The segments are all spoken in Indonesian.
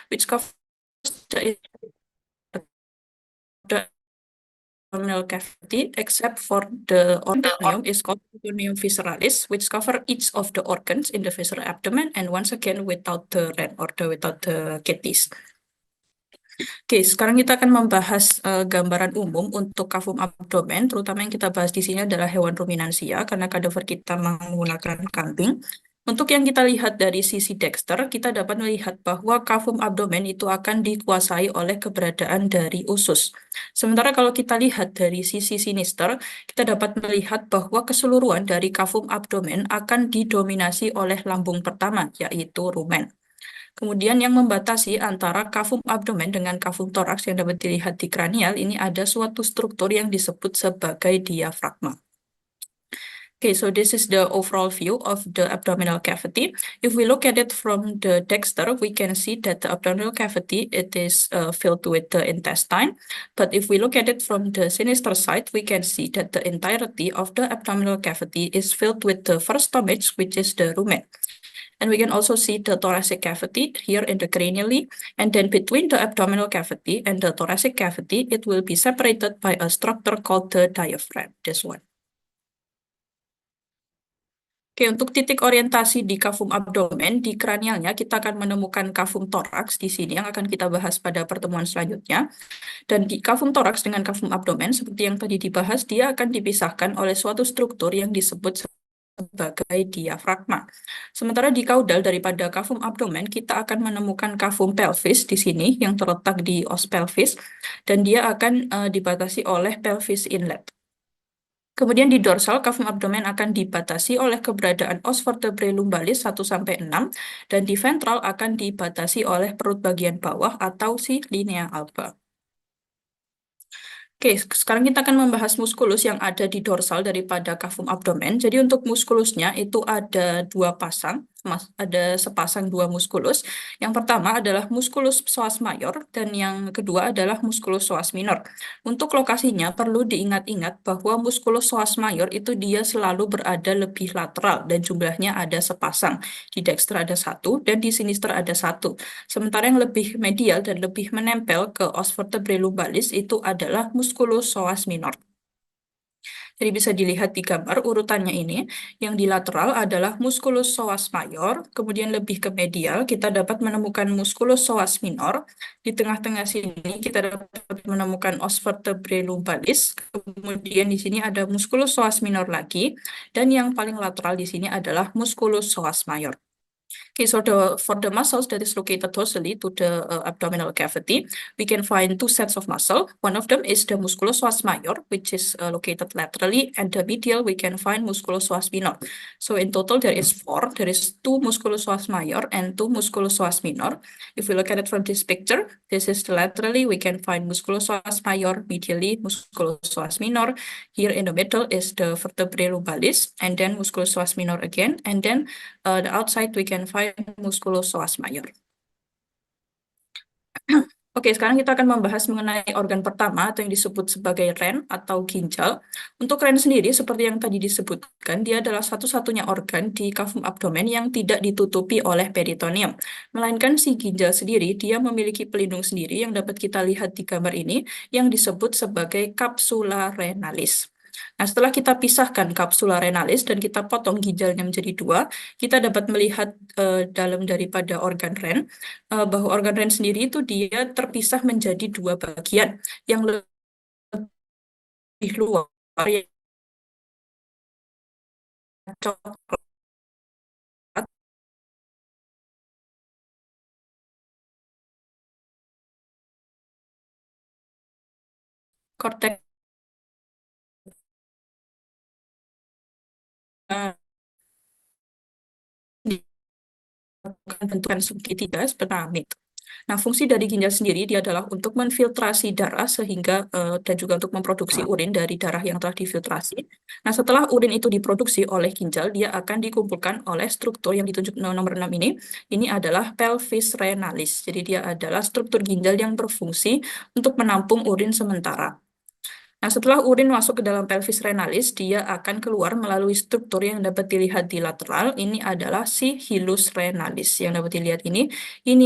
which covers the abdominal cavity, except for the peritoneum is called peritoneum visceralis, which cover each of the organs in the visceral abdomen, and once again without the red or without the kidneys. Oke, sekarang kita akan membahas gambaran umum untuk kavum abdomen, terutama yang kita bahas di sini adalah hewan ruminansia, karena kadaver kita menggunakan kambing. Untuk yang kita lihat dari sisi Dexter, kita dapat melihat bahwa kavum abdomen itu akan dikuasai oleh keberadaan dari usus. Sementara kalau kita lihat dari sisi sinister, kita dapat melihat bahwa keseluruhan dari kavum abdomen akan didominasi oleh lambung pertama, yaitu rumen. Kemudian yang membatasi antara kavum abdomen dengan kavum toraks yang dapat dilihat di kranial ini ada suatu struktur yang disebut sebagai diafragma. Okay, so this is the overall view of the abdominal cavity. If we look at it from the Dexter, we can see that the abdominal cavity, it is filled with the intestine. But if we look at it from the sinister side, we can see that the entirety of the abdominal cavity is filled with the first stomach, which is the rumen. And we can also see the thoracic cavity here in the cranially. And then between the abdominal cavity and the thoracic cavity, it will be separated by a structure called the diaphragm, this one. Oke, untuk titik orientasi di kavum abdomen, di kranialnya kita akan menemukan kavum toraks di sini yang akan kita bahas pada pertemuan selanjutnya. Dan di kavum toraks dengan kavum abdomen, seperti yang tadi dibahas, dia akan dipisahkan oleh suatu struktur yang disebut sebagai diafragma. Sementara di kaudal daripada kavum abdomen, kita akan menemukan kavum pelvis di sini yang terletak di os pelvis, dan dia akan dibatasi oleh pelvis inlet. Kemudian di dorsal, kavum abdomen akan dibatasi oleh keberadaan os vertebrae lumbalis 1-6, dan di ventral akan dibatasi oleh perut bagian bawah atau si linea alba. Oke, sekarang kita akan membahas muskulus yang ada di dorsal daripada kavum abdomen. Jadi untuk muskulusnya itu ada dua pasang, ada sepasang dua muskulus. Yang pertama adalah muskulus psoas mayor dan yang kedua adalah muskulus psoas minor. Untuk lokasinya perlu diingat-ingat bahwa muskulus psoas mayor itu dia selalu berada lebih lateral dan jumlahnya ada sepasang. Di dexter ada satu dan di sinister ada satu. Sementara yang lebih medial dan lebih menempel ke os vertebrae lumbalis itu adalah musculus psoas minor. Jadi bisa dilihat di gambar urutannya ini. Yang di lateral adalah musculus psoas mayor, kemudian lebih ke medial kita dapat menemukan musculus psoas minor. Di tengah-tengah sini kita dapat menemukan os vertebrae lumbalis. Kemudian di sini ada musculus psoas minor lagi, dan yang paling lateral di sini adalah musculus psoas mayor. Okay, so for the muscles that is located dorsally to the abdominal cavity, we can find two sets of muscle. One of them is the musculus psoas major, which is located laterally, and the medial we can find musculus psoas minor. So in total there is four. There is two musculus psoas major and two musculus psoas minor. If we look at it from this picture, this is the laterally we can find musculus psoas major, medially musculus psoas minor. Here in the middle is the vertebrae lumbalis, and then musculus psoas minor again, and then the outside we can find musculus psoas major. Oke, sekarang kita akan membahas mengenai organ pertama atau yang disebut sebagai ren atau ginjal. Untuk ren sendiri, seperti yang tadi disebutkan, dia adalah satu-satunya organ di kavum abdomen yang tidak ditutupi oleh peritoneum. Melainkan si ginjal sendiri, dia memiliki pelindung sendiri yang dapat kita lihat di gambar ini, yang disebut sebagai capsula renalis. Nah, setelah kita pisahkan kapsula renalis dan kita potong ginjalnya menjadi dua, kita dapat melihat dalam daripada organ ren, bahwa organ ren sendiri itu dia terpisah menjadi dua bagian yang lebih luar, yang coklat, korteks bentukan segitiga piramid. Nah, fungsi dari ginjal sendiri dia adalah untuk menfiltrasi darah sehingga dan juga untuk memproduksi urin dari darah yang telah difiltrasi. Nah, setelah urin itu diproduksi oleh ginjal, dia akan dikumpulkan oleh struktur yang ditunjuk nomor 6 ini. Ini adalah pelvis renalis. Jadi dia adalah struktur ginjal yang berfungsi untuk menampung urin sementara. Nah, Nah, setelah urin masuk ke dalam pelvis renalis, dia akan keluar melalui struktur yang dapat dilihat di lateral. Ini adalah si hilus renalis. Yang dapat dilihat ini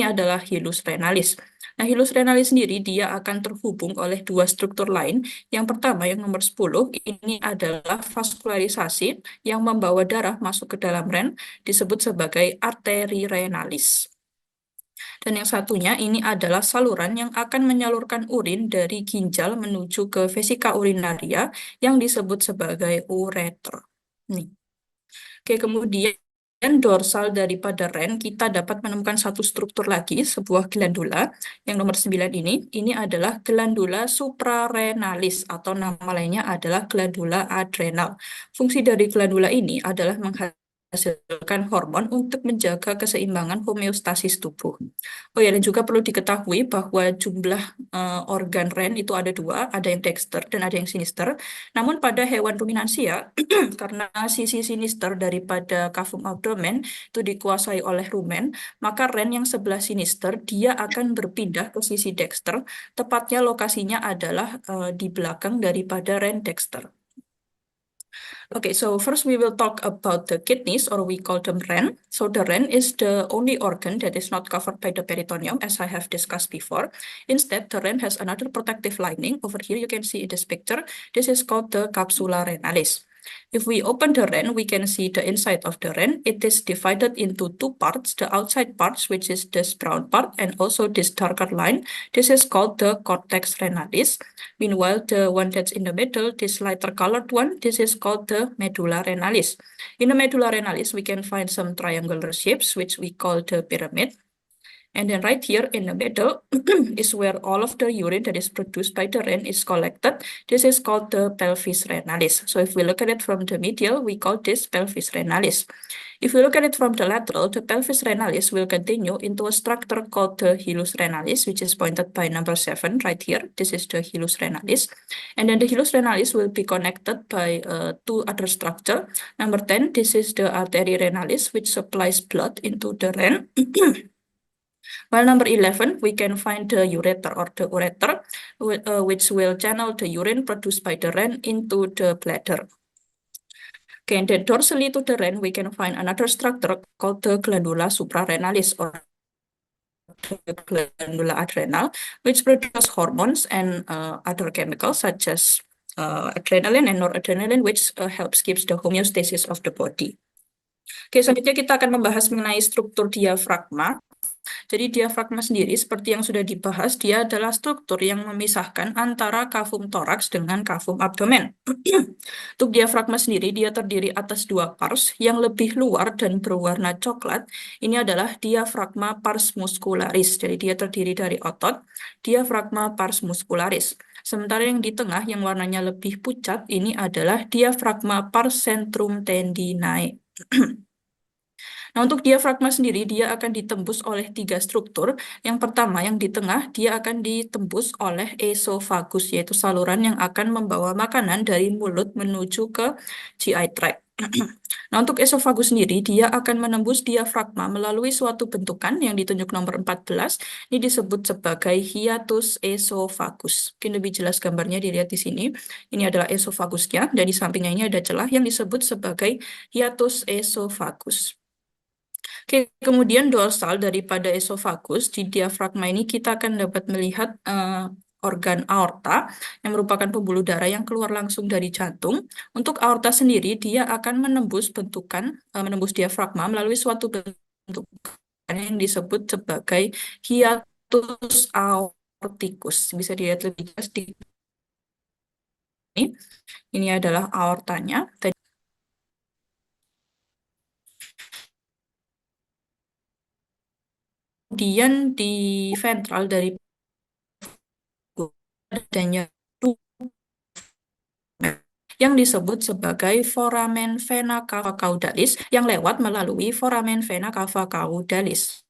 adalah hilus renalis. Nah, hilus renalis sendiri dia akan terhubung oleh dua struktur lain. Yang pertama, yang nomor 10, ini adalah vaskularisasi yang membawa darah masuk ke dalam ren, disebut sebagai arteri renalis. Dan yang satunya ini adalah saluran yang akan menyalurkan urin dari ginjal menuju ke vesika urinaria yang disebut sebagai ureter. Nih. Oke, kemudian dorsal daripada ren kita dapat menemukan satu struktur lagi, sebuah glandula yang nomor 9 ini adalah glandula suprarenalis atau nama lainnya adalah glandula adrenal. Fungsi dari glandula ini adalah menghasilkan hormon untuk menjaga keseimbangan homeostasis tubuh. Oh ya, dan juga perlu diketahui bahwa jumlah organ ren itu ada dua, ada yang dexter dan ada yang sinister. Namun pada hewan ruminansia, karena sisi sinister daripada kavum abdomen itu dikuasai oleh rumen, maka ren yang sebelah sinister dia akan berpindah ke sisi dexter, tepatnya lokasinya adalah di belakang daripada ren dexter. Okay, so first we will talk about the kidneys, or we call them ren. So the ren is the only organ that is not covered by the peritoneum, as I have discussed before. Instead, the ren has another protective lining. Over here, you can see in this picture. This is called the capsula renalis. If we open the ren, we can see the inside of the ren. It is divided into two parts, the outside parts, which is this brown part, and also this darker line. This is called the cortex renalis. Meanwhile, the one that's in the middle, this lighter colored one, this is called the medulla renalis. In the medulla renalis, we can find some triangular shapes, which we call the pyramid. And then right here in the middle is where all of the urine that is produced by the ren is collected. This is called the pelvis renalis. So if we look at it from the medial, we call this pelvis renalis. If we look at it from the lateral, the pelvis renalis will continue into a structure called the hilus renalis, which is pointed by number 7 right here. This is the hilus renalis. And then the hilus renalis will be connected by two other structure. Number 10, this is the artery renalis, which supplies blood into the ren. While number 11, we can find the ureter or the ureter, which will channel the urine produced by the ren into the bladder. Okay, and then dorsally to the ren, we can find another structure called the glandula suprarenalis or the glandula adrenal, which produce hormones and other chemicals such as adrenaline and noradrenaline, which helps keeps the homeostasis of the body. Oke, selanjutnya kita akan membahas mengenai struktur diafragma. Jadi diafragma sendiri seperti yang sudah dibahas, dia adalah struktur yang memisahkan antara kavum toraks dengan kavum abdomen. Untuk diafragma sendiri, dia terdiri atas dua pars yang lebih luar dan berwarna coklat. Ini adalah diafragma pars muscularis. Jadi dia terdiri dari otot, diafragma pars muscularis. Sementara yang di tengah yang warnanya lebih pucat, ini adalah diafragma pars centrum tendinae. Nah, untuk diafragma sendiri, dia akan ditembus oleh tiga struktur. Yang pertama, yang di tengah, dia akan ditembus oleh esofagus, yaitu saluran yang akan membawa makanan dari mulut menuju ke GI tract. Nah, untuk esofagus sendiri, dia akan menembus diafragma melalui suatu bentukan yang ditunjuk nomor 14. Ini disebut sebagai hiatus esofagus. Mungkin lebih jelas gambarnya dilihat di sini. Ini adalah esofagusnya, dan di sampingnya ini ada celah yang disebut sebagai hiatus esofagus. Oke, kemudian dorsal daripada esofagus di diafragma ini kita akan dapat melihat organ aorta yang merupakan pembuluh darah yang keluar langsung dari jantung. Untuk aorta sendiri dia akan menembus menembus diafragma melalui suatu bentukan yang disebut sebagai hiatus aorticus. Bisa dilihat lebih jelas di sini. Ini adalah aortanya. Kemudian di ventral dari adanya yang disebut sebagai foramen vena cava caudalis yang lewat melalui foramen vena cava caudalis.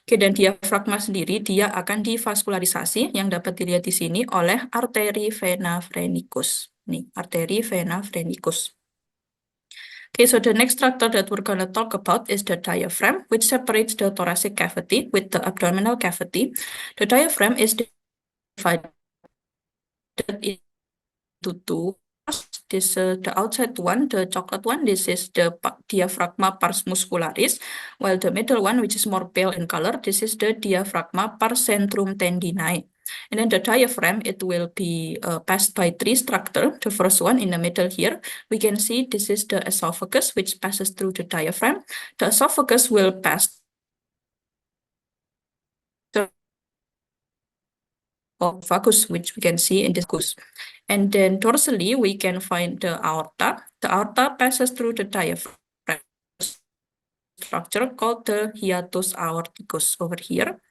Oke, dan diafragma sendiri dia akan divaskularisasi yang dapat dilihat di sini oleh arteri vena phrenicus. Nih, arteri vena phrenicus. Okay, so the next structure that we're going to talk about is the diaphragm, which separates the thoracic cavity with the abdominal cavity. The diaphragm is divided into two. This the outside one, the chocolate one, this is the diaphragma pars muscularis, while the middle one, which is more pale in color, this is the diaphragma pars centrum tendinae. And then the diaphragm, it will be passed by three structures. The first one in the middle here, we can see this is the esophagus, which passes through the diaphragm. The esophagus will pass the vagus, which we can see in this vagus. And then dorsally, we can find the aorta. The aorta passes through the diaphragm structure called the hiatus aorticus over here.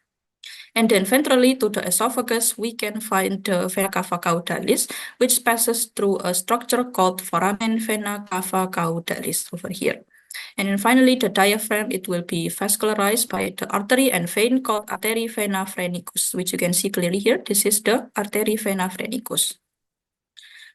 And then ventrally to the esophagus, we can find the vena cava caudalis, which passes through a structure called foramen vena cava caudalis over here. And then finally, the diaphragm, it will be vascularized by the artery and vein called artery vena phrenicus, which you can see clearly here. This is the artery vena phrenicus.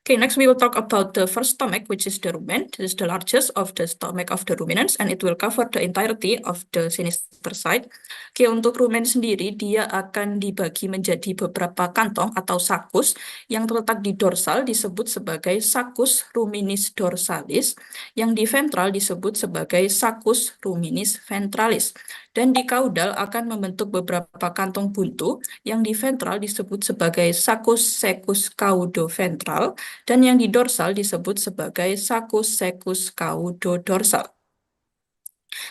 Okay, next we will talk about the first stomach, which is the rumen. This is the largest of the stomach of the ruminants, and it will cover the entirety of the sinister side. Oke, untuk rumen sendiri, dia akan dibagi menjadi beberapa kantong atau sakus yang terletak di dorsal disebut sebagai sakus ruminis dorsalis, yang di ventral disebut sebagai sakus ruminis ventralis. Dan di kaudal akan membentuk beberapa kantong buntu yang di ventral disebut sebagai sakus secus caudoventral dan yang di dorsal disebut sebagai sakus secus caudodorsal.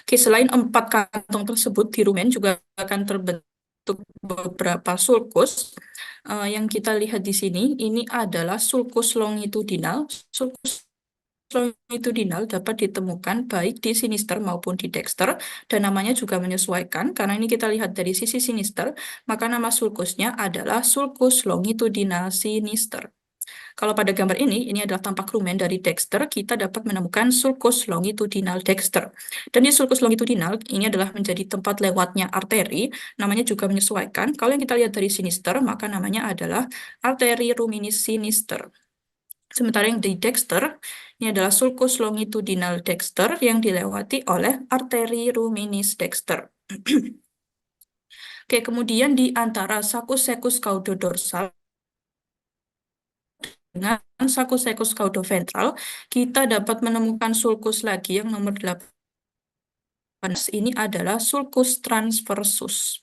Oke, selain 4 kantong tersebut di rumen juga akan terbentuk beberapa sulcus. Yang kita lihat di sini ini adalah sulcus longitudinal. Sulcus longitudinal dapat ditemukan baik di sinister maupun di dexter, dan namanya juga menyesuaikan karena ini kita lihat dari sisi sinister, maka nama sulcusnya adalah sulcus longitudinal sinister. Kalau pada gambar ini adalah tampak rumen dari dexter, kita dapat menemukan sulcus longitudinal dexter. Dan di sulcus longitudinal ini adalah menjadi tempat lewatnya arteri, namanya juga menyesuaikan. Kalau yang kita lihat dari sinister, maka namanya adalah arteri ruminis sinister. Sementara yang di dexter, ini adalah sulcus longitudinal dexter yang dilewati oleh arteri ruminis dexter. Oke, kemudian di antara sakus secus caudodorsal dengan sakus secus caudoventral, kita dapat menemukan sulcus lagi yang nomor 8. Ini adalah sulcus transversus.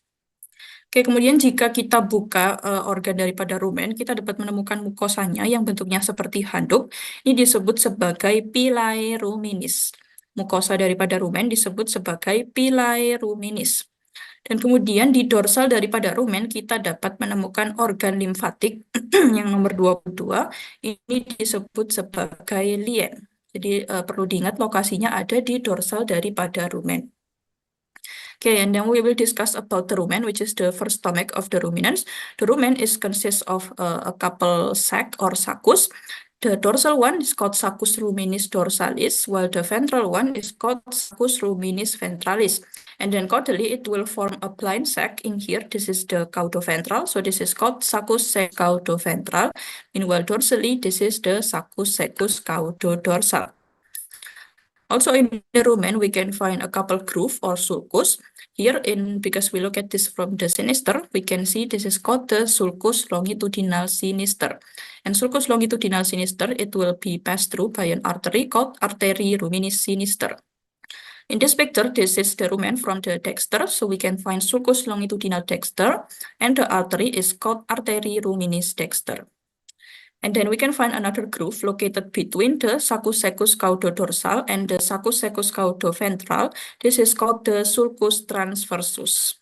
Oke, kemudian jika kita buka organ daripada rumen, kita dapat menemukan mukosanya yang bentuknya seperti handuk. Ini disebut sebagai pilae ruminis. Mukosa daripada rumen disebut sebagai pilae ruminis. Dan kemudian di dorsal daripada rumen kita dapat menemukan organ limfatik yang nomor 22. Ini disebut sebagai lien. Jadi perlu diingat lokasinya ada di dorsal daripada rumen. Okay, and then we will discuss about the rumen, which is the first stomach of the ruminants. The rumen consists of a couple sac or saccus. The dorsal one is called saccus ruminis dorsalis, while the ventral one is called saccus ruminis ventralis. And then caudally, it will form a blind sac in here. This is the caudoventral, so this is called saccus secus caudoventral. Meanwhile, dorsally, this is the saccus secus caudodorsal. Also in the rumen, we can find a couple groove or sulcus. Here, because we look at this from the sinister, we can see this is called the sulcus longitudinal sinister. And sulcus longitudinal sinister, it will be passed through by an artery called artery ruminis sinister. In this picture, this is the rumen from the dexter, so we can find sulcus longitudinal dexter, and the artery is called artery ruminis dexter. And then we can find another groove located between the saccus secus caudodorsal and the saccus secus caudoventral. This is called the sulcus transversus.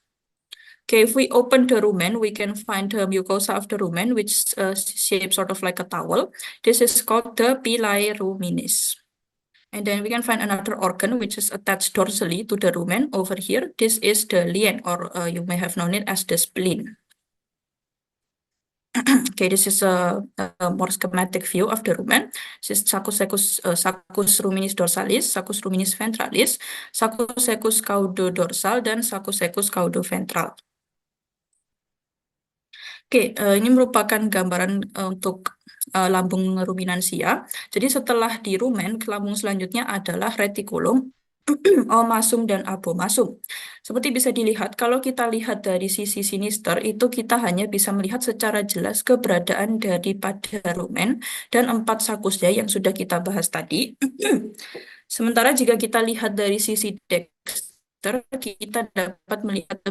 Okay, if we open the rumen, we can find the mucosa of the rumen, which shapes sort of like a towel. This is called the pilae ruminis. And then we can find another organ which is attached dorsally to the rumen over here. This is the lien, or you may have known it as the spleen. Okay, this is a more schematic view of the rumen. This is saccus ruminis dorsalis, saccus ruminis ventralis, saccus secus caudodorsal, dan saccus secus caudoventral. Oke, ini merupakan gambaran untuk lambung ruminansia. Jadi setelah di rumen, lambung selanjutnya adalah retikulum omasum dan abomasum. Seperti bisa dilihat, kalau kita lihat dari sisi sinister, itu kita hanya bisa melihat secara jelas keberadaan daripada rumen dan empat sakusnya yang sudah kita bahas tadi. Sementara jika kita lihat dari sisi Dexter, kita dapat melihat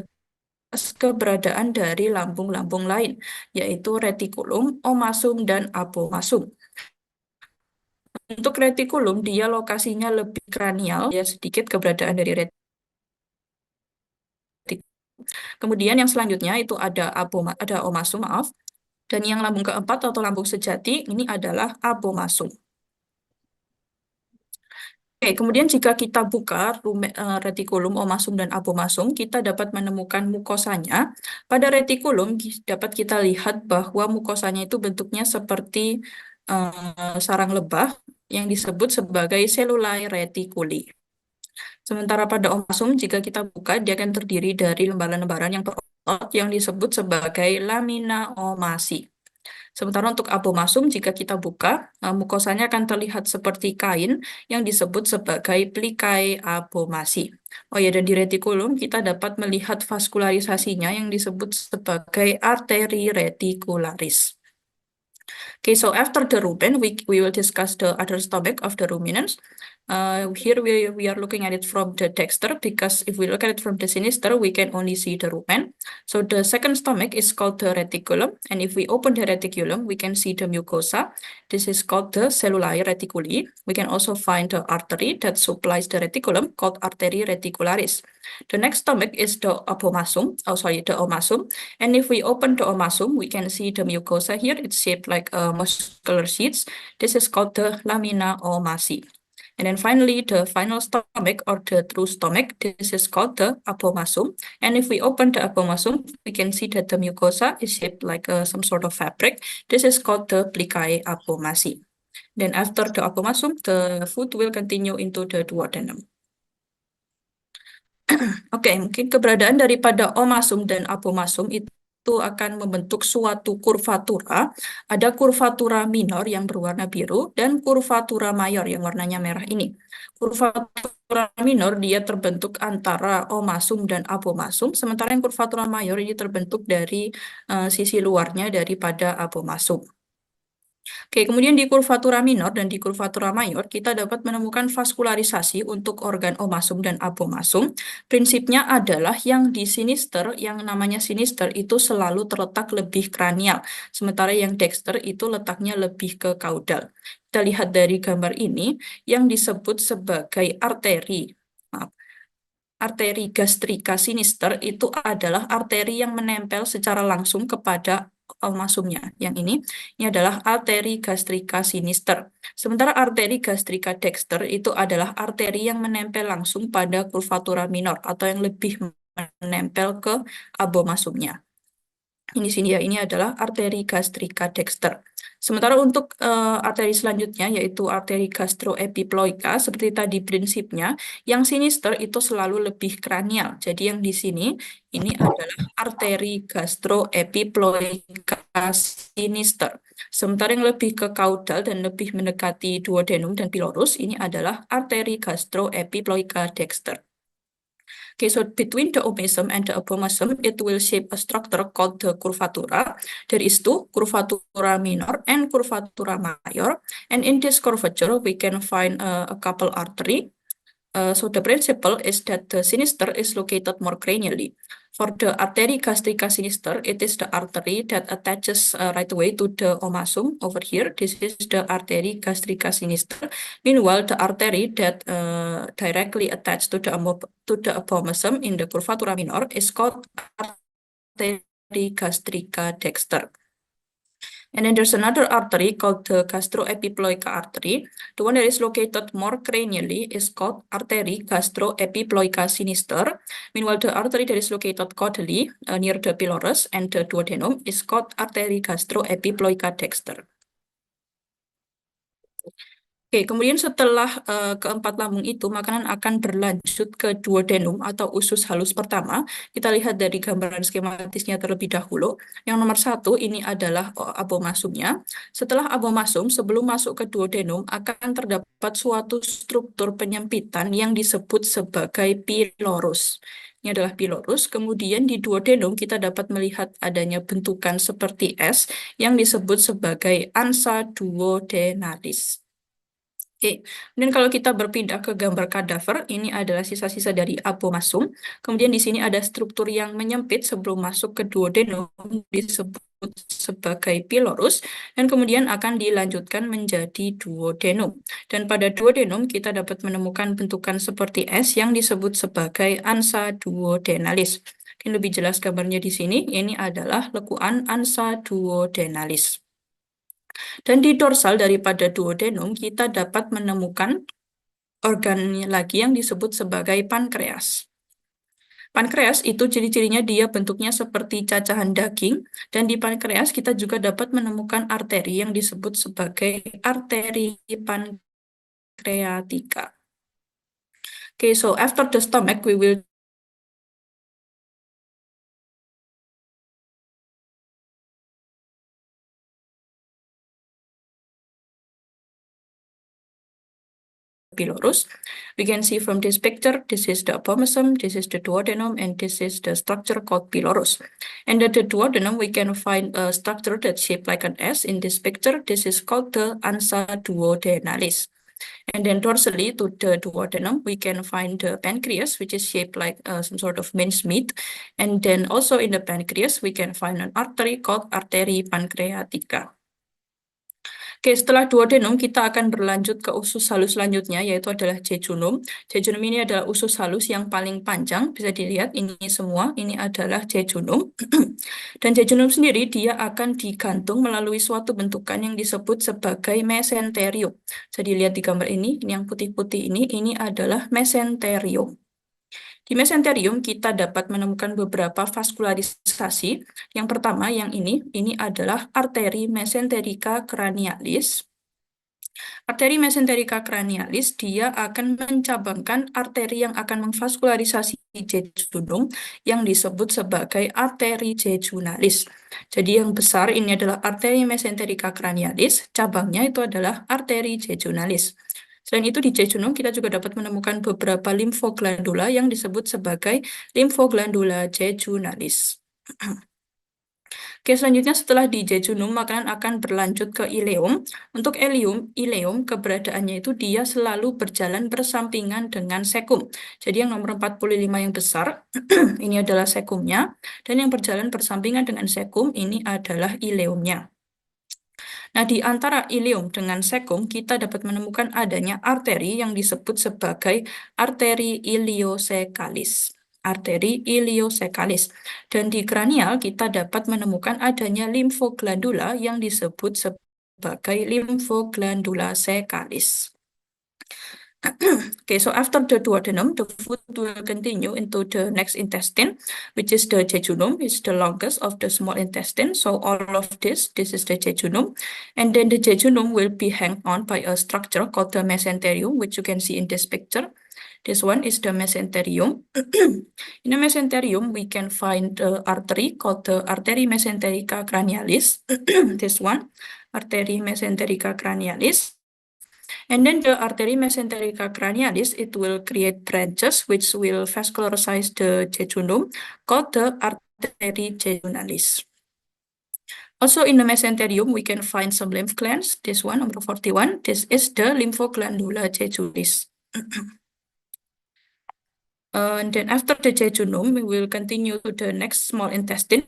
keberadaan dari lambung-lambung lain, yaitu retikulum, omasum, dan abomasum. Untuk retikulum, dia lokasinya lebih kranial, ya sedikit keberadaan dari retikulum. Kemudian yang selanjutnya itu ada omasum, maaf. Dan yang lambung keempat atau lambung sejati ini adalah abomasum. Oke, kemudian jika kita buka retikulum, omasum, dan abomasum, kita dapat menemukan mukosanya. Pada retikulum dapat kita lihat bahwa mukosanya itu bentuknya seperti sarang lebah yang disebut sebagai cellulae reticuli. Sementara pada omasum, jika kita buka, dia akan terdiri dari lembaran-lembaran yang berotot yang disebut sebagai lamina omasi. Sementara untuk abomasum, jika kita buka, mukosanya akan terlihat seperti kain yang disebut sebagai plikai abomasi. Oh ya, dan di retikulum kita dapat melihat vaskularisasinya yang disebut sebagai arteri reticularis. Okay, so after the rumen, we will discuss the other stomach of the ruminants. Here we are looking at it from the dexter, because if we look at it from the sinister, we can only see the rumen. So the second stomach is called the reticulum, and if we open the reticulum, we can see the mucosa. This is called the cellulae reticuli. We can also find the artery that supplies the reticulum, called artery reticularis. The next stomach is the the omasum. And if we open the omasum, we can see the mucosa here. It's shaped like muscular sheets. This is called the lamina omasi. And then finally, the final stomach or the true stomach, this is called the abomasum. And if we open the abomasum, we can see that the mucosa is shaped like some sort of fabric. This is called the plicae abomasi. Then after the abomasum, the food will continue into the duodenum. Oke, mungkin keberadaan daripada omasum dan abomasum itu akan membentuk suatu kurvatura. Ada kurvatura minor yang berwarna biru dan kurvatura mayor yang warnanya merah ini. Kurvatura minor dia terbentuk antara omasum dan abomasum, sementara yang kurvatura mayor ini terbentuk dari sisi luarnya daripada abomasum. Oke, kemudian di kurvatura minor dan di kurvatura mayor, kita dapat menemukan vaskularisasi untuk organ omasum dan abomasum. Prinsipnya adalah yang di sinister, yang namanya sinister itu selalu terletak lebih kranial, sementara yang dexter itu letaknya lebih ke kaudal. Kita lihat dari gambar ini, yang disebut sebagai arteri. Maaf, arteri gastrika sinister itu adalah arteri yang menempel secara langsung kepada omasumnya. Yang ini adalah arteri gastrika sinister. Sementara arteri gastrika dexter itu adalah arteri yang menempel langsung pada kurvatura minor atau yang lebih menempel ke abomasumnya. Ini sini ya, ini adalah arteri gastrika dexter. Sementara untuk arteri selanjutnya yaitu arteri gastroepiploika, seperti tadi prinsipnya, yang sinister itu selalu lebih kranial. Jadi yang di sini ini adalah arteri gastroepiploika sinister. Sementara yang lebih ke kaudal dan lebih mendekati duodenum dan pylorus, ini adalah arteri gastroepiploika dexter. Okay, so between the omasum and the abomasum, it will shape a structure called the curvatura. There is two, curvatura minor and curvatura major. And in this curvature, we can find a couple artery. So the principle is that the sinister is located more cranially. For the artery gastrica sinister, it is the artery that attaches right away to the omasum over here. This is the artery gastrica sinister. Meanwhile, the artery that directly attached to the abomasum in the curvatura minor is called artery gastrica dexter. And then there's another artery called the gastroepiploica artery. The one that is located more cranially is called artery gastroepiploica sinister. Meanwhile, the artery that is located caudally near the pylorus and the duodenum is called artery gastroepiploica dexter. Oke, kemudian setelah keempat lambung itu, makanan akan berlanjut ke duodenum atau usus halus pertama. Kita lihat dari gambaran skematisnya terlebih dahulu. Yang nomor satu ini adalah abomasumnya. Setelah abomasum, sebelum masuk ke duodenum, akan terdapat suatu struktur penyempitan yang disebut sebagai pilorus. Ini adalah pilorus. Kemudian di duodenum kita dapat melihat adanya bentukan seperti S yang disebut sebagai ansa duodenalis. Oke, kemudian kalau kita berpindah ke gambar kadaver, ini adalah sisa-sisa dari abomasum. Kemudian di sini ada struktur yang menyempit sebelum masuk ke duodenum disebut sebagai pilorus dan kemudian akan dilanjutkan menjadi duodenum. Dan pada duodenum kita dapat menemukan bentukan seperti S yang disebut sebagai ansa duodenalis. Mungkin lebih jelas gambarnya di sini, ini adalah lekuan ansa duodenalis. Dan di dorsal daripada duodenum kita dapat menemukan organ lagi yang disebut sebagai pankreas. Pankreas itu ciri-cirinya dia bentuknya seperti cacahan daging dan di pankreas kita juga dapat menemukan arteri yang disebut sebagai arteri pankreatika. Okay, so after the stomach we will pylorus. We can see from this picture, this is the abomasum, this is the duodenum, and this is the structure called pylorus. And at the duodenum, we can find a structure that's shaped like an S in this picture. This is called the ansa duodenalis. And then dorsally to the duodenum, we can find the pancreas, which is shaped like some sort of mincemeat. And then also in the pancreas, we can find an artery called artery pancreatica. Oke, setelah duodenum kita akan berlanjut ke usus halus selanjutnya, yaitu adalah jejunum. Jejunum ini adalah usus halus yang paling panjang, bisa dilihat ini semua, ini adalah jejunum. Dan jejunum sendiri dia akan digantung melalui suatu bentukan yang disebut sebagai mesenterium. Bisa dilihat di gambar ini yang putih-putih ini adalah mesenterium. Di mesenterium kita dapat menemukan beberapa vaskularisasi. Yang pertama yang ini adalah arteri mesenterica cranialis. Arteri mesenterica cranialis dia akan mencabangkan arteri yang akan memvaskularisasi jejunum yang disebut sebagai arteri jejunalis. Jadi yang besar ini adalah arteri mesenterica cranialis, cabangnya itu adalah arteri jejunalis. Selain itu di jejunum kita juga dapat menemukan beberapa limfoglandula yang disebut sebagai limfoglandula jejunalis. Oke, selanjutnya setelah di jejunum, makanan akan berlanjut ke ileum. Untuk ileum keberadaannya itu dia selalu berjalan bersampingan dengan sekum. Jadi yang nomor 45 yang besar, ini adalah sekumnya. Dan yang berjalan bersampingan dengan sekum, ini adalah ileumnya. Nah, di antara ileum dengan sekum, kita dapat menemukan adanya arteri yang disebut sebagai arteri iliosekalis. Arteri iliosekalis. Dan di kranial, kita dapat menemukan adanya limfoglandula yang disebut sebagai limfoglandula sekalis. Okay, so after the duodenum, the food will continue into the next intestine, which is the jejunum. It's the longest of the small intestine. So all of this is the jejunum. And then the jejunum will be hanged on by a structure called the mesenterium, which you can see in this picture. This one is the mesenterium. In the mesenterium, we can find the artery called the artery mesenterica cranialis. This one, artery mesenterica cranialis. And then the artery mesenterica cranialis, it will create branches which will vascularize the jejunum called the artery jejunalis. Also in the mesenterium, we can find some lymph glands. This one, number 41, this is the lymphoglandula jejunalis. And then after the jejunum, we will continue to the next small intestine.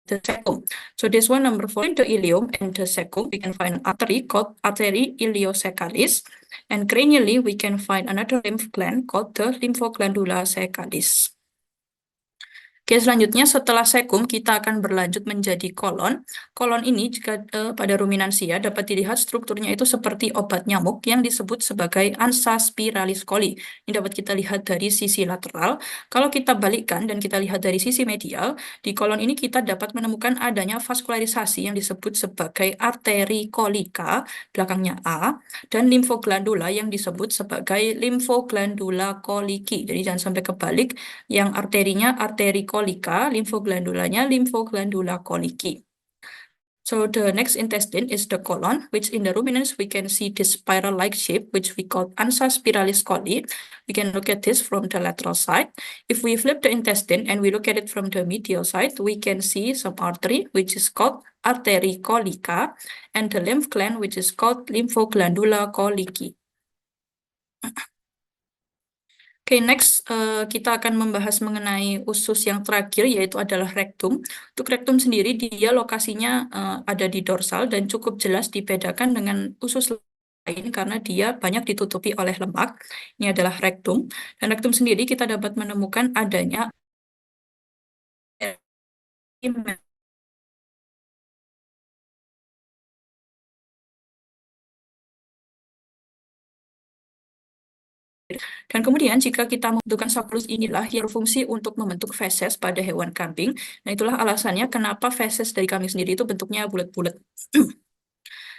The secum. So this one number 4 in the ileum and the secum, we can find an artery called artery iliosecalis. And cranially, we can find another lymph gland called the lymphoglandula secalis. Oke, selanjutnya setelah sekum kita akan berlanjut menjadi kolon. Kolon ini jika pada ruminansia dapat dilihat strukturnya itu seperti obat nyamuk yang disebut sebagai Ansa spiralis coli. Ini dapat kita lihat dari sisi lateral. Kalau kita balikkan dan kita lihat dari sisi medial, di kolon ini kita dapat menemukan adanya vaskularisasi yang disebut sebagai arteri kolika, belakangnya A, dan limfoglandula yang disebut sebagai limfoglandula koliki. Jadi jangan sampai kebalik, yang arterinya arteri kolika, limfoglandulanya limfoglandula koliki. So the next intestine is the colon, which in the ruminants we can see this spiral-like shape, which we call ansa spiralis coli. We can look at this from the lateral side. If we flip the intestine and we look at it from the medial side, we can see some artery, which is called artery colica, and the lymph gland, which is called lymphoglandula colici. Oke, next kita akan membahas mengenai usus yang terakhir, yaitu adalah rektum. Untuk rektum sendiri, dia lokasinya ada di dorsal dan cukup jelas dibedakan dengan usus lain karena dia banyak ditutupi oleh lemak. Ini adalah rektum. Dan rektum sendiri kita dapat menemukan adanya dan kemudian jika kita membutuhkan sakulus inilah yang berfungsi untuk membentuk feses pada hewan kambing. Nah, itulah alasannya kenapa feses dari kambing sendiri itu bentuknya bulat-bulat.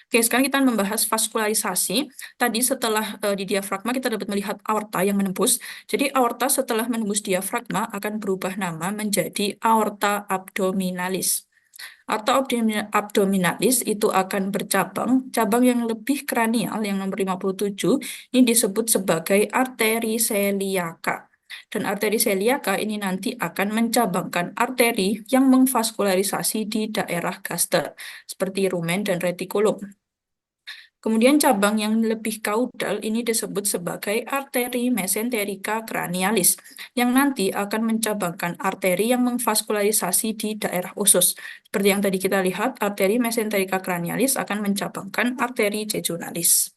Oke, sekarang kita membahas vaskularisasi. Tadi setelah di diafragma kita dapat melihat aorta yang menembus. Jadi aorta setelah menembus diafragma akan berubah nama menjadi aorta abdominalis. Aorta abdominalis itu akan bercabang, cabang yang lebih kranial yang nomor 57 ini disebut sebagai arteri celiaca. Dan arteri celiaca ini nanti akan mencabangkan arteri yang memvaskularisasi di daerah gaster, seperti rumen dan retikulum. Kemudian cabang yang lebih kaudal ini disebut sebagai arteri mesenterica cranialis, yang nanti akan mencabangkan arteri yang memvaskularisasi di daerah usus. Seperti yang tadi kita lihat, arteri mesenterica cranialis akan mencabangkan arteri jejunalis.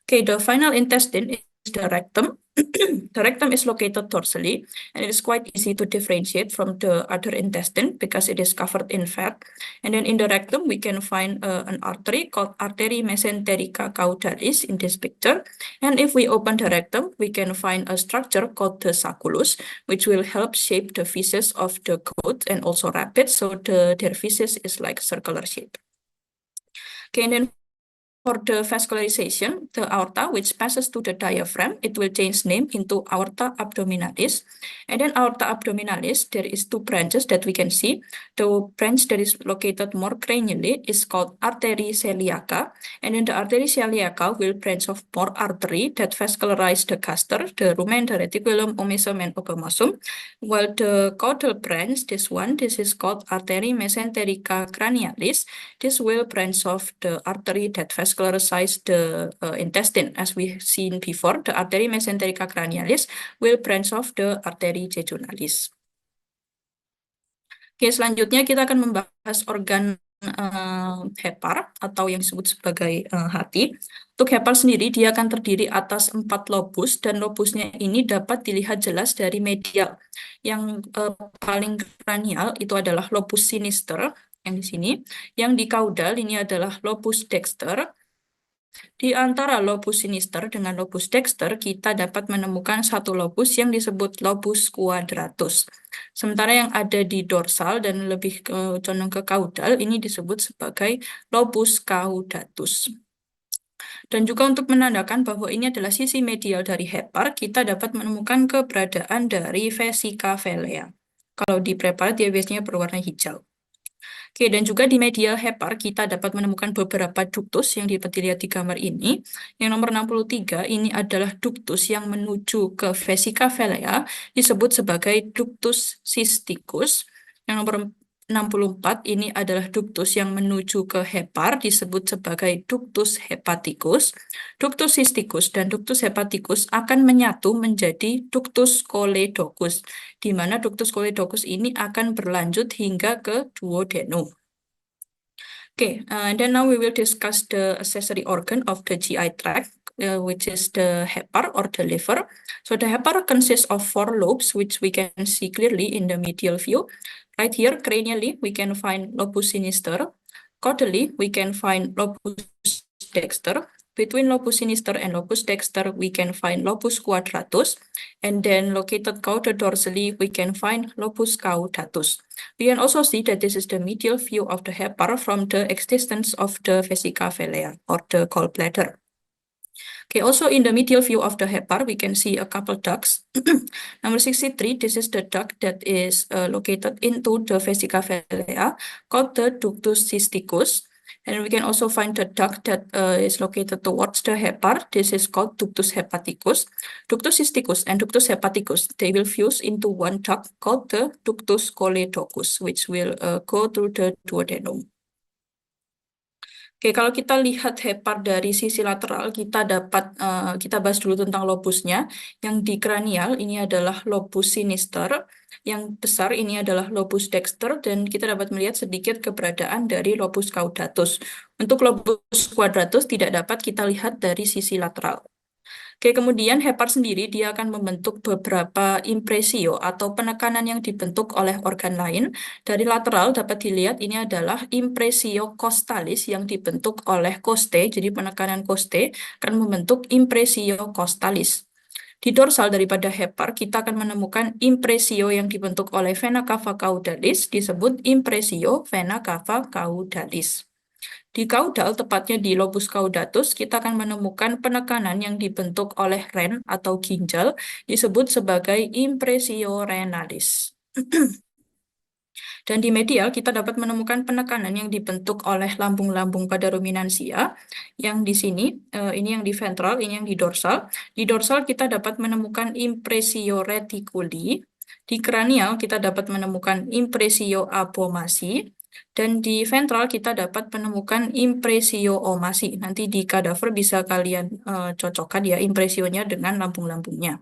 Okay, the final intestine is the rectum. The rectum is located dorsally, and it is quite easy to differentiate from the other intestine because it is covered in fat. And then in the rectum, we can find an artery called artery mesenterica caudalis in this picture. And if we open the rectum, we can find a structure called the sacculus, which will help shape the feces of the goat and also rabbit. So their feces is like circular shape. Okay, and then for the vascularization, the aorta, which passes to the diaphragm, it will change name into aorta abdominalis. And then aorta abdominalis, there is two branches that we can see. The branch that is located more cranially is called artery celiaca. And then the artery celiaca will branch off more artery that vascularize the gaster, the rumen, the reticulum, omasum, and ogomasum. While the caudal branch, this is called artery mesenterica cranialis. This will branch off the artery that vascularize the intestine. As we seen before, the artery mesenterica cranialis will branch off the artery jejunalis. Oke, selanjutnya kita akan membahas organ hepar atau yang disebut sebagai hati. Untuk hepar sendiri, dia akan terdiri atas 4 lobus dan lobusnya ini dapat dilihat jelas dari medial. Yang paling kranial itu adalah lobus sinister yang di sini. Yang di kaudal ini adalah lobus dexter. Di antara lobus sinister dengan lobus dexter, kita dapat menemukan satu lobus yang disebut lobus quadratus. Sementara yang ada di dorsal dan lebih condong ke kaudal, ini disebut sebagai lobus caudatus. Dan juga untuk menandakan bahwa ini adalah sisi medial dari hepar, kita dapat menemukan keberadaan dari vesica velea. Kalau di preparat dia biasanya berwarna hijau. Oke, dan juga di medial hepar kita dapat menemukan beberapa ductus yang dapat dilihat di gambar ini. Yang nomor 63 ini adalah ductus yang menuju ke vesica velea disebut sebagai ductus cysticus. Yang nomor 64 ini adalah ductus yang menuju ke hepar disebut sebagai ductus hepaticus. Ductus cysticus dan ductus hepaticus akan menyatu menjadi ductus choledocus, di mana ductus choledocus ini akan berlanjut hingga ke duodenum. Okay, and then now we will discuss the accessory organ of the GI tract. which is the hepar or the liver. So the hepar consists of 4 lobes, which we can see clearly in the medial view. Right here, cranially, we can find lobus sinister. Caudally, we can find lobus dexter. Between lobus sinister and lobus dexter, we can find lobus quadratus. And then located cauda-dorsally, we can find lobus caudatus. We can also see that this is the medial view of the hepar from the existence of the vesica velea or the gallbladder. Okay, also in the medial view of the hepar, we can see a couple ducts. Number 63, this is the duct that is located into the vesica velea, called the ductus cysticus. And we can also find the duct that is located towards the hepar. This is called ductus hepaticus. Ductus cysticus and ductus hepaticus, they will fuse into one duct called the ductus choledocus, which will go through the duodenum. Oke, kalau kita lihat hepar dari sisi lateral, kita bahas dulu tentang lobusnya. Yang di kranial ini adalah lobus sinister, yang besar ini adalah lobus dexter, dan kita dapat melihat sedikit keberadaan dari lobus caudatus. Untuk lobus quadratus tidak dapat kita lihat dari sisi lateral. Oke, kemudian hepar sendiri dia akan membentuk beberapa impresio atau penekanan yang dibentuk oleh organ lain. Dari lateral dapat dilihat ini adalah impresio costalis yang dibentuk oleh costae. Jadi penekanan costae akan membentuk impresio costalis. Di dorsal daripada hepar kita akan menemukan impresio yang dibentuk oleh vena cava caudalis disebut impresio vena cava caudalis. Di caudal, tepatnya di lobus caudatus, kita akan menemukan penekanan yang dibentuk oleh ren atau ginjal, disebut sebagai impresio renalis. Dan di medial, kita dapat menemukan penekanan yang dibentuk oleh lambung-lambung pada ruminansia, yang di sini, ini yang di ventral, ini yang di dorsal. Di dorsal, kita dapat menemukan impresio reticuli. Di kranial, kita dapat menemukan impresio abomasi. Dan di ventral kita dapat menemukan impresio omasi. Nanti di kadaver bisa kalian cocokkan ya impresionya dengan lambung-lambungnya.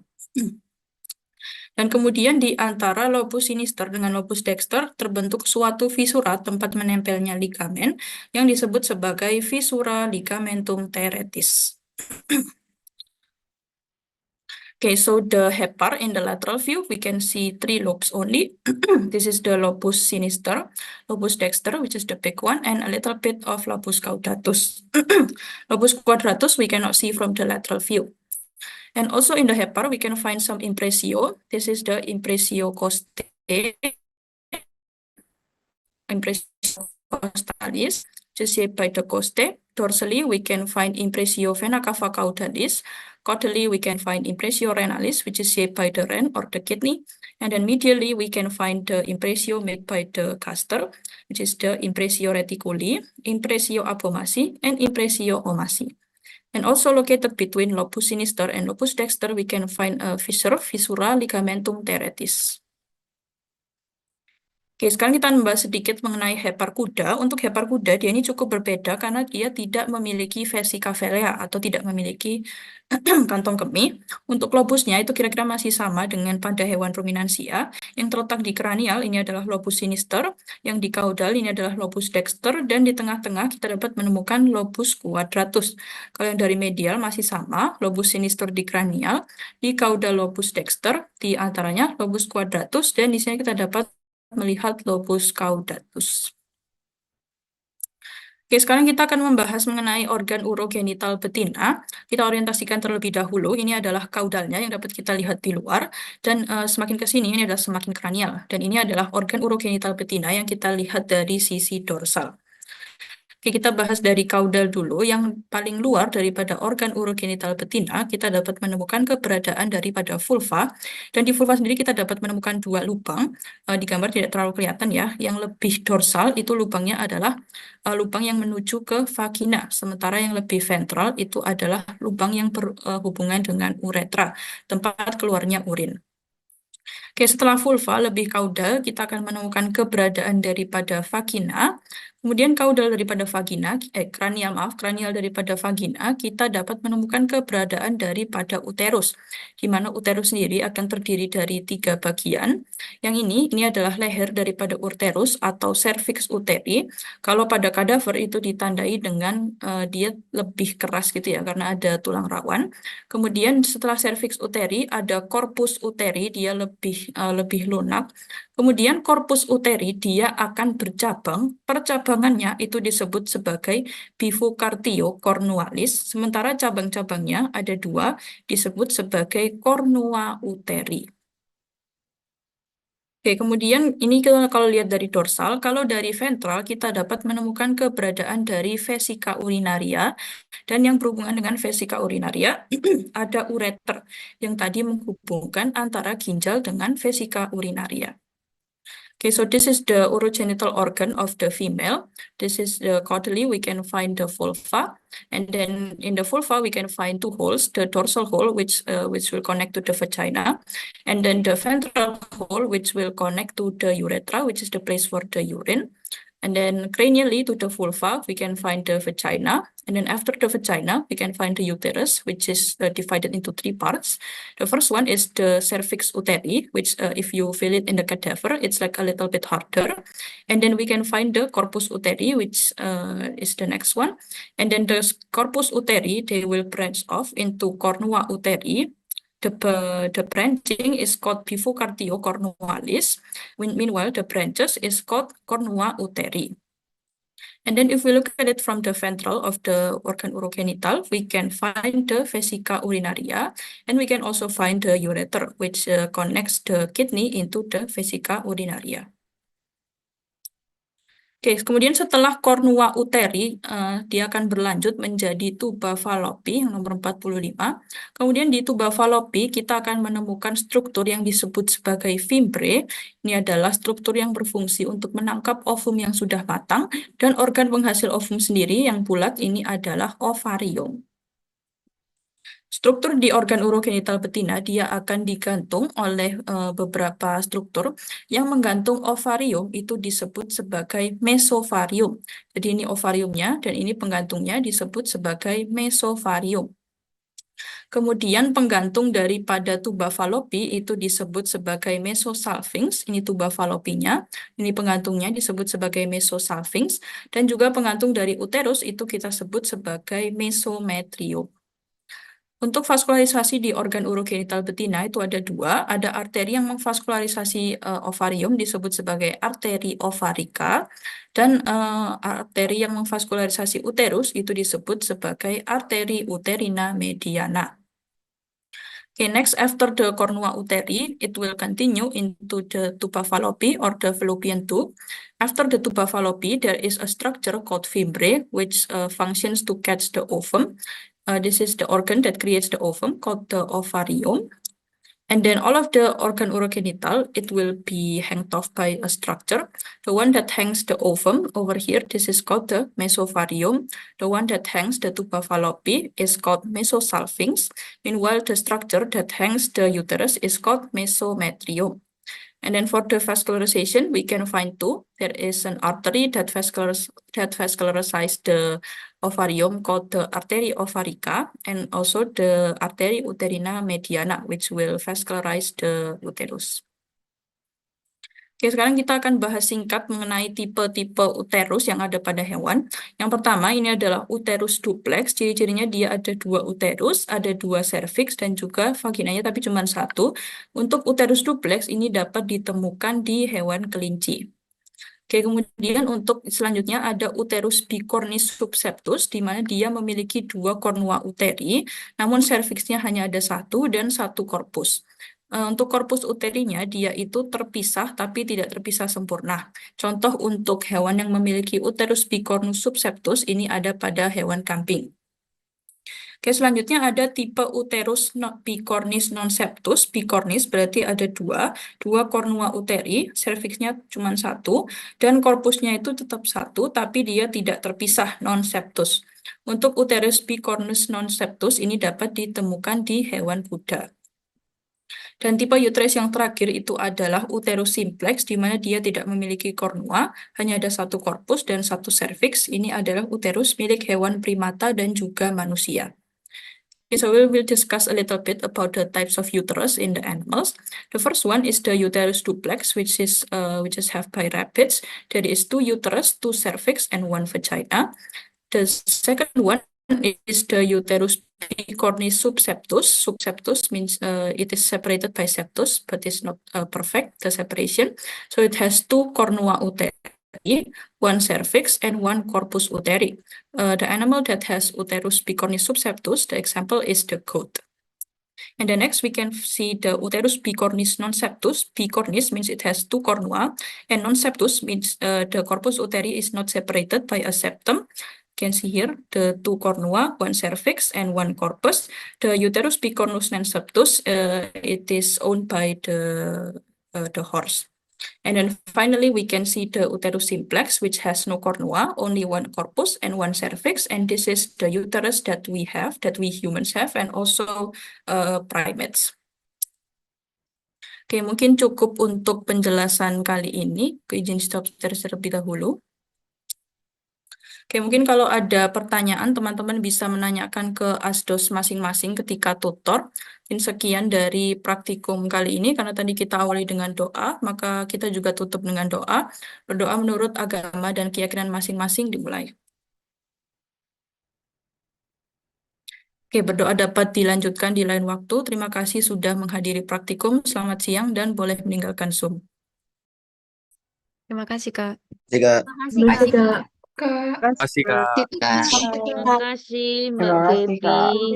Dan kemudian di antara lobus sinister dengan lobus dexter terbentuk suatu visura tempat menempelnya ligamen yang disebut sebagai visura ligamentum teretis. Okay, so the hepar in the lateral view, we can see 3 lobes only. This is the lobus sinister, lobus dexter, which is the big one, and a little bit of lobus caudatus. Lobus quadratus, we cannot see from the lateral view. And also in the hepar, we can find some impresio. This is the impresio costae, impresio costalis, just shaped by the costae. Dorsally, we can find impresio vena cava caudalis. Caudally, we can find impresio renalis, which is shaped by the ren or the kidney. And then medially, we can find the impresio made by the castor, which is the impresio reticuli, impresio abomasi, and impresio omasi. And also located between lobus sinister and lobus dexter, we can find a fissure, visura ligamentum teretis. Oke, sekarang kita membahas sedikit mengenai hepar kuda. Untuk hepar kuda, dia ini cukup berbeda karena dia tidak memiliki vesica velea atau tidak memiliki kantong kemih. Untuk lobusnya itu kira-kira masih sama dengan pada hewan ruminansia. Yang terletak di kranial ini adalah lobus sinister, yang di caudal ini adalah lobus dexter, dan di tengah-tengah kita dapat menemukan lobus quadratus. Kalau yang dari medial masih sama, lobus sinister di kranial, di caudal lobus dexter, di antaranya lobus quadratus, dan di sini kita dapat melihat lobus caudatus. Oke, sekarang kita akan membahas mengenai organ urogenital betina. Kita orientasikan terlebih dahulu, ini adalah kaudalnya yang dapat kita lihat di luar, dan semakin ke sini ini adalah semakin kranial. Dan ini adalah organ urogenital betina yang kita lihat dari sisi dorsal. Oke, kita bahas dari kaudal dulu. Yang paling luar daripada organ urogenital betina, kita dapat menemukan keberadaan daripada vulva. Dan di vulva sendiri kita dapat menemukan 2 lubang. Di gambar tidak terlalu kelihatan ya. Yang lebih dorsal itu lubangnya adalah lubang yang menuju ke vagina. Sementara yang lebih ventral itu adalah lubang yang berhubungan dengan uretra, tempat keluarnya urin. Oke, setelah vulva lebih kaudal, kita akan menemukan keberadaan daripada vagina. Kemudian kaudal daripada vagina, kranial daripada vagina, kita dapat menemukan keberadaan daripada uterus, di mana uterus sendiri akan terdiri dari 3 bagian. Yang ini adalah leher daripada uterus atau cervix uteri. Kalau pada kadaver itu ditandai dengan dia lebih keras gitu ya, karena ada tulang rawan. Kemudian setelah cervix uteri ada corpus uteri, dia lebih lunak. Kemudian corpus uteri dia akan bercabang. Percabangannya itu disebut sebagai bifurcatio cornualis, sementara cabang-cabangnya ada 2 disebut sebagai cornua uteri. Oke, kemudian ini kalau lihat dari dorsal, kalau dari ventral kita dapat menemukan keberadaan dari vesika urinaria, dan yang berhubungan dengan vesika urinaria ada ureter yang tadi menghubungkan antara ginjal dengan vesika urinaria. Okay, so this is the urogenital organ of the female. This is the caudally, we can find the vulva. And then in the vulva, we can find 2 holes, the dorsal hole, which will connect to the vagina. And then the ventral hole, which will connect to the urethra, which is the place for the urine. And then cranially to the vulva, we can find the vagina. And then after the vagina, we can find the uterus, which is divided into 3 parts. The first one is the cervix uteri, which if you feel it in the cadaver, it's like a little bit harder. And then we can find the corpus uteri, which is the next one. And then the corpus uteri, they will branch off into cornua uteri. The branching is called bifurcatio cornualis. Meanwhile, the branches is called cornua uteri. And then if we look at it from the ventral of the organ urogenital, we can find the vesica urinaria, and we can also find the ureter, which connects the kidney into the vesica urinaria. Oke, kemudian setelah cornua uteri, dia akan berlanjut menjadi tuba fallopi yang nomor 45. Kemudian di tuba fallopi kita akan menemukan struktur yang disebut sebagai fimbre. Ini adalah struktur yang berfungsi untuk menangkap ovum yang sudah matang, dan organ penghasil ovum sendiri yang bulat ini adalah ovarium. Struktur di organ urogenital betina dia akan digantung oleh beberapa struktur. Yang menggantung ovarium itu disebut sebagai mesovarium. Jadi ini ovariumnya dan ini penggantungnya disebut sebagai mesovarium. Kemudian penggantung daripada tuba fallopi itu disebut sebagai mesosalpinx. Ini tuba fallopinya. Ini pengantungnya disebut sebagai mesosalpinx. Dan juga penggantung dari uterus itu kita sebut sebagai mesometrium. Untuk vaskularisasi di organ urogenital betina itu ada 2. Ada arteri yang memvaskularisasi ovarium disebut sebagai arteri ovarica, dan arteri yang memvaskularisasi uterus itu disebut sebagai arteri uterina mediana. Okay, next after the cornua uteri, it will continue into the tuba fallopi or the fallopian tube. After the tuba fallopi, there is a structure called fimbre, which functions to catch the ovum. This is the organ that creates the ovum called the ovarium. And then all of the organ urogenital, it will be hanged off by a structure. The one that hangs the ovum over here, this is called the mesovarium. The one that hangs the tuba fallopi is called mesosalpinx. Meanwhile, the structure that hangs the uterus is called mesometrium. And then for the vascularization, we can find 2. There is an artery that vascularizes the ovarium called the artery ovarica, and also the artery uterina mediana, which will vascularize the uterus. Oke, sekarang kita akan bahas singkat mengenai tipe-tipe uterus yang ada pada hewan. Yang pertama, ini adalah uterus duplex. Ciri-cirinya dia ada 2 uterus, ada 2 cervix, dan juga vaginanya tapi cuma 1. Untuk uterus duplex ini dapat ditemukan di hewan kelinci. Oke, kemudian untuk selanjutnya ada uterus bicornis subseptus, di mana dia memiliki 2 cornua uteri, namun cervixnya hanya ada 1 dan 1 korpus. Untuk korpus uterinya, dia itu terpisah tapi tidak terpisah sempurna. Contoh untuk hewan yang memiliki uterus bicornus subseptus, ini ada pada hewan kambing. Oke, selanjutnya ada tipe uterus bicornis non-septus. Bicornis berarti ada 2 cornua uteri, cervixnya cuma 1, dan korpusnya itu tetap 1, tapi dia tidak terpisah non-septus. Untuk uterus bicornis non-septus ini dapat ditemukan di hewan kuda. Dan tipe uterus yang terakhir itu adalah uterus simplex, di mana dia tidak memiliki kornua, hanya ada satu korpus dan satu serviks. Ini adalah uterus milik hewan primata dan juga manusia. Okay, so we will discuss a little bit about the types of uterus in the animals. The first one is the uterus duplex, which is have by rabbits. There is two uterus, two cervix, and one vagina. The second one is the uterus bicornis subseptus. Subseptus means it is separated by septus, but it's not perfect, the separation. So it has two cornua uteri, one cervix, and one corpus uteri. The animal that has uterus bicornis subseptus, the example is the goat. And the next we can see the uterus bicornis non-septus. Bicornis means it has two cornua, and non-septus means the corpus uteri is not separated by a septum. You can see here the two cornua, one cervix and one corpus. The uterus bicornus non-septus, it is owned by the horse. And then finally, we can see the uterus simplex, which has no cornua, only one corpus and one cervix. And this is the uterus that we have, that we humans have, and also primates. Oke, mungkin cukup untuk penjelasan kali ini. Izin stop terlebih dahulu. Oke, mungkin kalau ada pertanyaan, teman-teman bisa menanyakan ke asdos masing-masing ketika tutor. Mungkin sekian dari praktikum kali ini, karena tadi kita awali dengan doa, maka kita juga tutup dengan doa. Berdoa menurut agama dan keyakinan masing-masing dimulai. Oke, berdoa dapat dilanjutkan di lain waktu. Terima kasih sudah menghadiri praktikum. Selamat siang dan boleh meninggalkan Zoom. Terima kasih, Kak. Jika Terima kasih, Kak. Kak. Terima kasih, Kak. Kak. Terima kasih, Mbak Terima kasih, Kak. Gaby.